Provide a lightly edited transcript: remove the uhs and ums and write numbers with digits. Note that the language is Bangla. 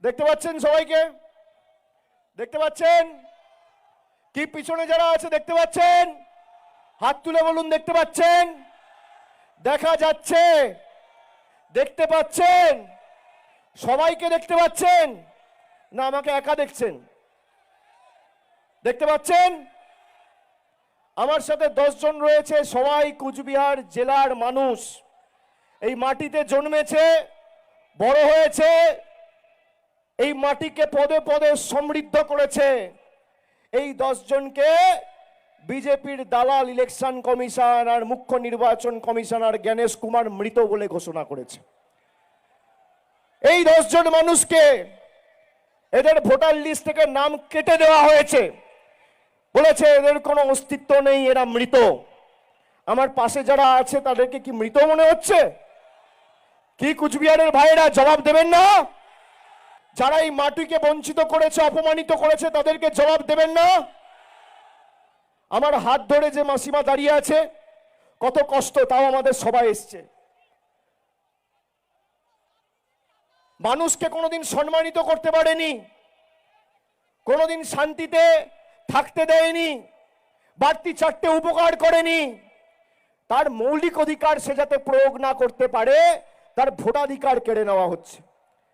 দেখতে পাচ্ছেন সবাইকে? দেখতে পাচ্ছেন কি? পিছনে যারা আছে দেখতে পাচ্ছেন? হাত তুলে বলুন দেখতে পাচ্ছেন? দেখা যাচ্ছে? দেখতে পাচ্ছেন? সবাইকে দেখতে পাচ্ছেন না আমাকে একা দেখছেন? দেখতে পাচ্ছেন? আমার সাথে 10 জন রয়েছে, সবাই কুচবিহার জেলার মানুষ। এই মাটিতে জন্মেছে, বড় হয়েছে, এই মাটিকে পদে পদে সমৃদ্ধ করেছে। এই 10 জনকে বিজেপির দালাল ইলেকশন কমিশন আর মুখ্য নির্বাচন কমিশনার জ্ঞানেশ কুমার মৃত বলে ঘোষণা করেছে। এই 10 জন মানুষকে এদের ভোটার লিস্ট থেকে নাম কেটে দেওয়া হয়েছে, বলেছে এদের কোনো অস্তিত্ব নেই, এরা মৃত। আমার পাশে যারা আছে তাদেরকে কি মৃত মনে হচ্ছে? কি কুচবিহারের ভাইয়েরা জবাব দেবেন না? যারা এই মাটিকে বঞ্চিত করেছে, অপমানিত করেছে, তাদেরকে জবাব দেবেন না? আমার হাত ধরে যে মাসিমা দাঁড়িয়ে আছে, কত কষ্ট, তাও আমাদের সবাই এসছে। মানুষকে কোনোদিন সম্মানিত করতে পারেনি, কোনোদিন শান্তিতে থাকতে দেয়নি, বাড়তি 4টে উপকার করেনি। তার মৌলিক অধিকার সে যাতে প্রয়োগ না করতে পারে, তার ভোটাধিকার কেড়ে নেওয়া হচ্ছে।